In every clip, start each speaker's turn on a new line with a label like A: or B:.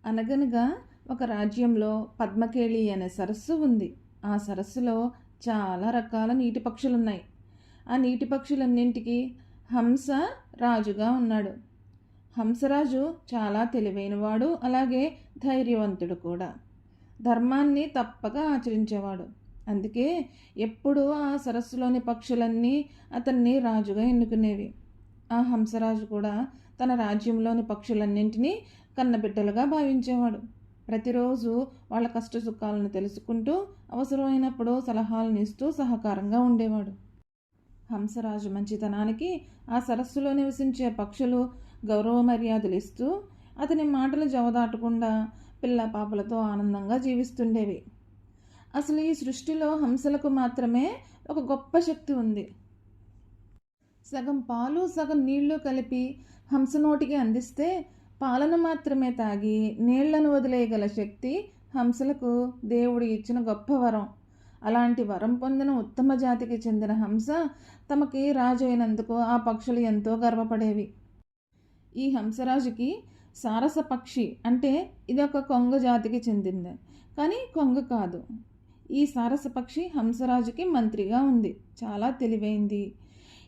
A: అనగనగా ఒక రాజ్యంలో పద్మకేళి అనే సరస్సు ఉంది. ఆ సరస్సులో చాలా రకాల నీటి పక్షులున్నాయి. ఆ నీటి పక్షులన్నింటికి హంస రాజుగా ఉన్నాడు. హంసరాజు చాలా తెలివైనవాడు, అలాగే ధైర్యవంతుడు కూడా. ధర్మాన్ని తప్పక ఆచరించేవాడు. అందుకే ఎప్పుడూ ఆ సరస్సులోని పక్షులన్నీ అతన్ని రాజుగా ఎన్నుకునేవి. ఆ హంసరాజు కూడా తన రాజ్యంలోని పక్షులన్నింటినీ కన్నబిడ్డలుగా భావించేవాడు. ప్రతిరోజు వాళ్ళ కష్టసుఖాలను తెలుసుకుంటూ అవసరమైనప్పుడు సలహాలను ఇస్తూ సహకారంగా ఉండేవాడు. హంసరాజు మంచితనానికి ఆ సరస్సులో నివసించే పక్షులు గౌరవ మర్యాదలు ఇస్తూ అతని మాటలు జవదాటకుండా పిల్ల పాపలతో ఆనందంగా జీవిస్తుండేవి. అసలు ఈ సృష్టిలో హంసలకు మాత్రమే ఒక గొప్ప శక్తి ఉంది. సగం పాలు సగం నీళ్లు కలిపి హంస నోటికి అందిస్తే పాలను మాత్రమే తాగి నీళ్లను వదిలేయగల శక్తి హంసలకు దేవుడు ఇచ్చిన గొప్ప వరం. అలాంటి వరం పొందిన ఉత్తమ జాతికి చెందిన హంస తమకి రాజు అయినందుకు ఆ పక్షులు ఎంతో గర్వపడేవి. ఈ హంసరాజుకి సారస పక్షి అంటే ఇది ఒక కొంగ జాతికి చెందింది, కానీ కొంగ కాదు. ఈ సారస పక్షి హంసరాజుకి మంత్రిగా ఉంది. చాలా తెలివైంది.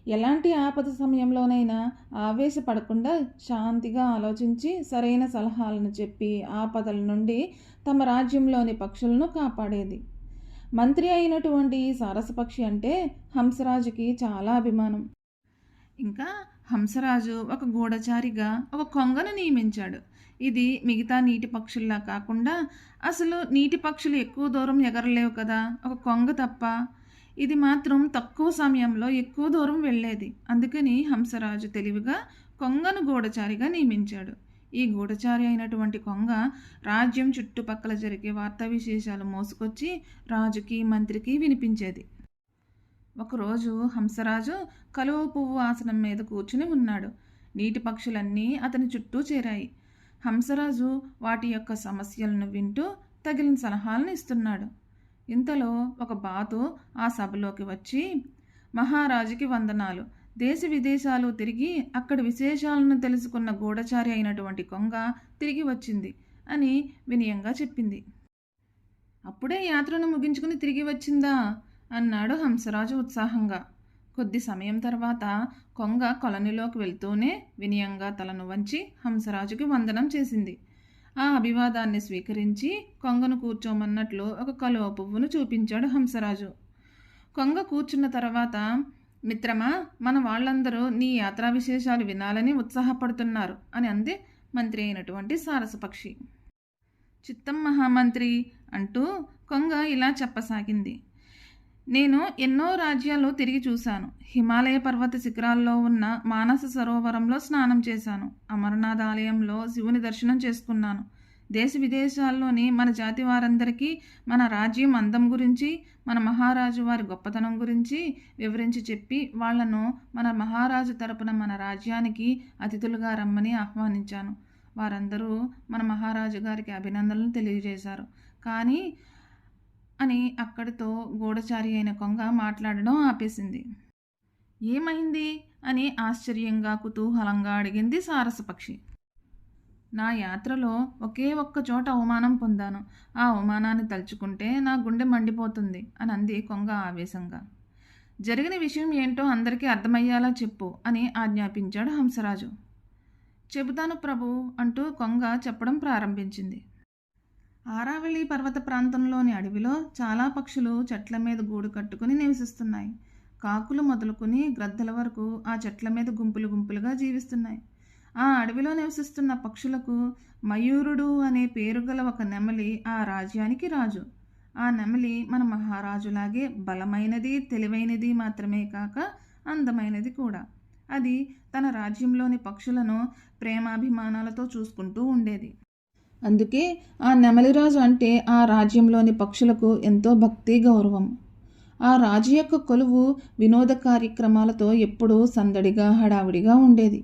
A: ఎలాంటి ఆపద సమయంలోనైనా ఆవేశపడకుండా శాంతిగా ఆలోచించి సరైన సలహాలను చెప్పి ఆపదల నుండి తమ రాజ్యంలోని పక్షులను కాపాడేది. మంత్రి అయినటువంటి ఈ సారసపక్షి అంటే హంసరాజుకి చాలా అభిమానం. ఇంకా హంసరాజు ఒక గూఢచారిగా ఒక కొంగను నియమించాడు. ఇది మిగతా నీటి పక్షుల్లా కాకుండా, అసలు నీటి పక్షులు ఎక్కువ దూరం ఎగరలేవు కదా, ఒక కొంగ తప్ప. ఇది మాత్రం తక్కువ సమయంలో ఎక్కువ దూరం వెళ్ళేది. అందుకని హంసరాజు తెలివిగా కొంగను గూఢచారిగా నియమించాడు. ఈ గూఢచారి అయినటువంటి కొంగ రాజ్యం చుట్టుపక్కల జరిగే వార్తా విశేషాలు మోసుకొచ్చి రాజుకి మంత్రికి వినిపించేది. ఒకరోజు హంసరాజు కలువ పువ్వు ఆసనం మీద కూర్చుని ఉన్నాడు. నీటి పక్షులన్నీ అతని చుట్టూ చేరాయి. హంసరాజు వాటి యొక్క సమస్యలను వింటూ తగిలిన సలహాలను ఇస్తున్నాడు. ఇంతలో ఒక బాతు ఆ సభలోకి వచ్చి, మహారాజుకి వందనాలు. దేశ విదేశాలు తిరిగి అక్కడి విశేషాలను తెలుసుకున్న గూఢచారి అయినటువంటి కొంగ తిరిగి వచ్చింది అని వినయంగా చెప్పింది. అప్పుడే యాత్రను ముగించుకుని తిరిగి వచ్చిందా అన్నాడు హంసరాజు ఉత్సాహంగా. కొద్ది సమయం తర్వాత కొంగ కొలనిలోకి వెళ్తూనే వినయంగా తలను వంచి హంసరాజుకి వందనం చేసింది. ఆ అభివాదాన్ని స్వీకరించి కొంగను కూర్చోమన్నట్లు ఒక కలువ పువ్వును చూపించాడు హంసరాజు. కొంగ కూర్చున్న తర్వాత, మిత్రమా, మన వాళ్ళందరూ నీ యాత్రా విశేషాలు వినాలని ఉత్సాహపడుతున్నారు అని అంది మంత్రి అయినటువంటి సారసపక్షి. చిత్తం మహామంత్రి అంటూ కొంగ ఇలా చెప్పసాగింది. నేను ఎన్నో రాజ్యాలు తిరిగి చూశాను. హిమాలయ పర్వత శిఖరాల్లో ఉన్న మానస సరోవరంలో స్నానం చేశాను. అమరనాథ్ ఆలయంలో శివుని దర్శనం చేసుకున్నాను. దేశ విదేశాల్లోని మన జాతి వారందరికీ మన రాజ్యం అందం గురించి, మన మహారాజు వారి గొప్పతనం గురించి వివరించి చెప్పి వాళ్లను మన మహారాజు తరపున మన రాజ్యానికి అతిథులుగా రమ్మని ఆహ్వానించాను. వారందరూ మన మహారాజు గారికి అభినందనలు తెలియజేశారు. కానీ అని అక్కడితో గూఢచారి అయిన కొంగ మాట్లాడడం ఆపేసింది. ఏమైంది అని ఆశ్చర్యంగా కుతూహలంగా అడిగింది సారసపక్షి. నా యాత్రలో ఒకే ఒక్క చోట అవమానం పొందాను. ఆ అవమానాన్ని తలుచుకుంటే నా గుండె మండిపోతుంది అని అంది కొంగ ఆవేశంగా. జరిగిన విషయం ఏంటో అందరికీ అర్థమయ్యేలా చెప్పు అని ఆజ్ఞాపించాడు హంసరాజు. చెబుతాను ప్రభు అంటూ కొంగ చెప్పడం ప్రారంభించింది. ఆరావళి పర్వత ప్రాంతంలోని అడవిలో చాలా పక్షులు చెట్ల మీద గూడు కట్టుకుని నివసిస్తున్నాయి. కాకులు మొదలుకొని గ్రద్దల వరకు ఆ చెట్ల మీద గుంపులు గుంపులుగా జీవిస్తున్నాయి. ఆ అడవిలో నివసిస్తున్న పక్షులకు మయూరుడు అనే పేరు గల ఒక నెమలి ఆ రాజ్యానికి రాజు. ఆ నెమలి మన మహారాజులాగే బలమైనది, తెలివైనది మాత్రమే కాక అందమైనది కూడా. అది తన రాజ్యంలోని పక్షులను ప్రేమాభిమానాలతో చూసుకుంటూ ఉండేది. అందుకే ఆ నెమలిరాజు అంటే ఆ రాజ్యంలోని పక్షులకు ఎంతో భక్తి, గౌరవం. ఆ రాజు యొక్క కొలువు వినోద కార్యక్రమాలతో ఎప్పుడూ సందడిగా, హడావిడిగా ఉండేది.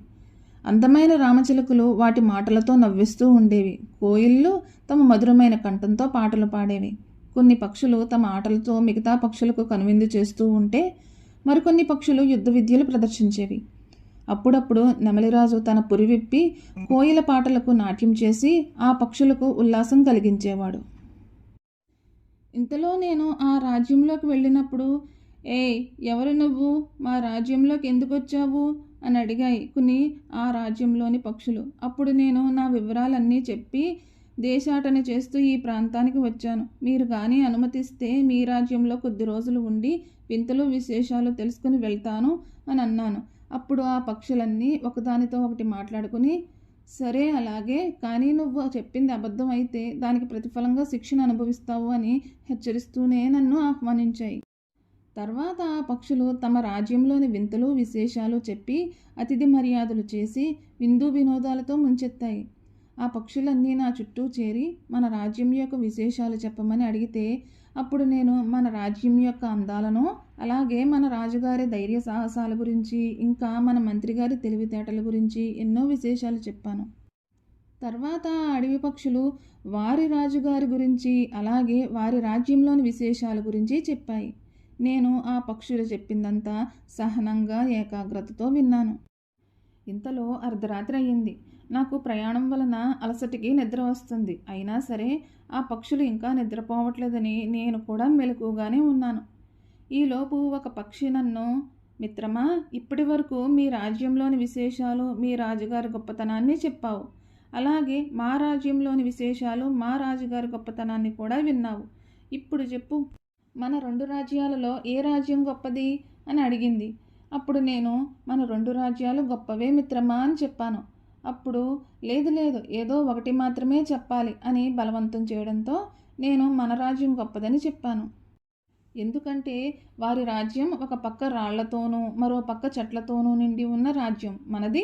A: అందమైన రామచిలుకలు వాటి మాటలతో నవ్విస్తూ ఉండేవి. కోయిళ్ళు తమ మధురమైన కంఠంతో పాటలు పాడేవి. కొన్ని పక్షులు తమ ఆటలతో మిగతా పక్షులకు కనువిందు చేస్తూ ఉంటే, మరికొన్ని పక్షులు యుద్ధ విద్యలు ప్రదర్శించేవి. అప్పుడప్పుడు నెమలిరాజు తన పురి విప్పి కోయిల పాటలకు నాట్యం చేసి ఆ పక్షులకు ఉల్లాసం కలిగించేవాడు. ఇంతలో నేను ఆ రాజ్యంలోకి వెళ్ళినప్పుడు, ఏయ్, ఎవరు నువ్వు? మా రాజ్యంలోకి ఎందుకు వచ్చావు అని అడిగాయి కొన్ని ఆ రాజ్యంలోని పక్షులు. అప్పుడు నేను నా వివరాలన్నీ చెప్పి దేశాటన చేస్తూ ఈ ప్రాంతానికి వచ్చాను. మీరు కానీ అనుమతిస్తే మీ రాజ్యంలో కొద్ది రోజులు ఉండి వింతలు విశేషాలు తెలుసుకుని వెళ్తాను అని అన్నాను. అప్పుడు ఆ పక్షులన్నీ ఒకదానితో ఒకటి మాట్లాడుకుని, సరే అలాగే, కానీ నువ్వు చెప్పింది అబద్ధం అయితే దానికి ప్రతిఫలంగా శిక్షను అనుభవిస్తావు అని హెచ్చరిస్తూనే నన్ను ఆహ్వానించాయి. తర్వాత ఆ పక్షులు తమ రాజ్యంలోని వింతలు విశేషాలు చెప్పి అతిథి మర్యాదలు చేసి విందు వినోదాలతో ముంచెత్తాయి. ఆ పక్షులన్నీ నా చుట్టూ చేరి మన రాజ్యం యొక్క విశేషాలు చెప్పమని అడిగితే అప్పుడు నేను మన రాజ్యం యొక్క అందాలను, అలాగే మన రాజుగారి ధైర్య సాహసాల గురించి, ఇంకా మన మంత్రిగారి తెలివితేటల గురించి ఎన్నో విశేషాలు చెప్పాను. తర్వాత ఆ అడవి పక్షులు వారి రాజుగారి గురించి, అలాగే వారి రాజ్యంలోని విశేషాల గురించి చెప్పాయి. నేను ఆ పక్షులు చెప్పిందంతా సహనంగా ఏకాగ్రతతో విన్నాను. ఇంతలో అర్ధరాత్రి అయ్యింది. నాకు ప్రయాణం వలన అలసటికి నిద్ర వస్తుంది. అయినా సరే ఆ పక్షులు ఇంకా నిద్రపోవట్లేదని నేను కూడా మెలకుగానే ఉన్నాను. ఈలోపు ఒక పక్షి నన్ను, మిత్రమా, ఇప్పటి వరకు మీ రాజ్యంలోని విశేషాలు, మీ రాజుగారి గొప్పతనాన్ని చెప్పావు. అలాగే మా రాజ్యంలోని విశేషాలు, మా రాజుగారి గొప్పతనాన్ని కూడా విన్నావు. ఇప్పుడు చెప్పు, మన 2 రాజ్యాలలో ఏ రాజ్యం గొప్పది అని అడిగింది. అప్పుడు నేను మన 2 రాజ్యాలు గొప్పవే మిత్రమా అని చెప్పాను. అప్పుడు లేదు లేదు, ఏదో ఒకటి మాత్రమే చెప్పాలి అని బలవంతం చేయడంతో నేను మన రాజ్యం గొప్పదని చెప్పాను. ఎందుకంటే వారి రాజ్యం ఒక పక్క రాళ్లతోనూ మరో పక్క చెట్లతోనూ నిండి ఉన్న రాజ్యం. మనది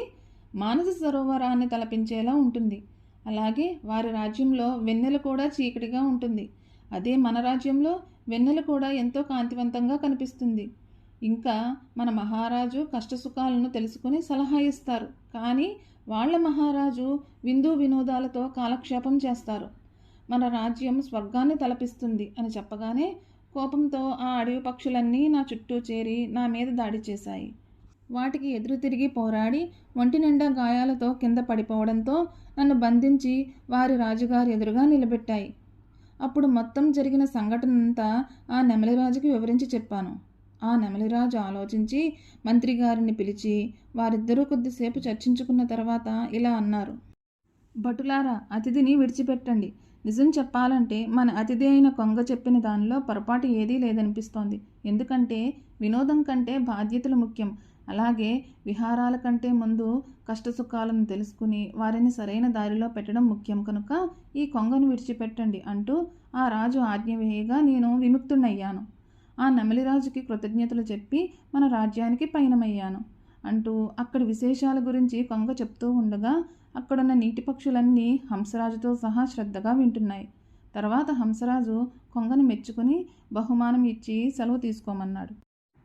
A: మానస సరోవరాన్ని తలపించేలా ఉంటుంది. అలాగే వారి రాజ్యంలో వెన్నెల కూడా చీకటిగా ఉంటుంది. అదే మన రాజ్యంలో వెన్నెల కూడా ఎంతో కాంతివంతంగా కనిపిస్తుంది. ఇంకా మన మహారాజు కష్టసుఖాలను తెలుసుకుని సలహా ఇస్తారు. కానీ వాళ్ళ మహారాజు విందు వినోదాలతో కాలక్షేపం చేస్తారు. మన రాజ్యం స్వర్గాన్ని తలపిస్తుంది అని చెప్పగానే కోపంతో ఆ అడవి పక్షులన్నీ నా చుట్టూ చేరి నా మీద దాడి చేశాయి. వాటికి ఎదురు తిరిగి పోరాడి ఒంటి నిండా గాయాలతో కింద పడిపోవడంతో నన్ను బంధించి వారి రాజుగారి ఎదురుగా నిలబెట్టాయి. అప్పుడు మొత్తం జరిగిన సంఘటనంతా ఆ నెమలిరాజుకి వివరించి చెప్పాను. ఆ నెమలిరాజు ఆలోచించి మంత్రిగారిని పిలిచి వారిద్దరూ కొద్దిసేపు చర్చించుకున్న తర్వాత ఇలా అన్నారు. భటులారా, అతిథిని విడిచిపెట్టండి. నిజం చెప్పాలంటే మన అతిథి అయిన కొంగ చెప్పిన దానిలో పొరపాటు ఏదీ లేదనిపిస్తోంది. ఎందుకంటే వినోదం కంటే బాధ్యతలు ముఖ్యం. అలాగే విహారాల కంటే ముందు కష్టసుఖాలను తెలుసుకుని వారిని సరైన దారిలో పెట్టడం ముఖ్యం కనుక ఈ కొంగను విడిచిపెట్టండి అంటూ ఆ రాజు ఆజ్ఞ వేయగా నేను విముక్తున్నయ్యాను. ఆ నెమలిరాజుకి కృతజ్ఞతలు చెప్పి మన రాజ్యానికి పయనమయ్యాను అంటూ అక్కడి విశేషాల గురించి కొంగ చెప్తూ ఉండగా అక్కడున్న నీటి పక్షులన్నీ హంసరాజుతో సహా శ్రద్ధగా వింటున్నాయి. తర్వాత హంసరాజు కొంగను మెచ్చుకుని బహుమానం ఇచ్చి సెలవు తీసుకోమన్నాడు.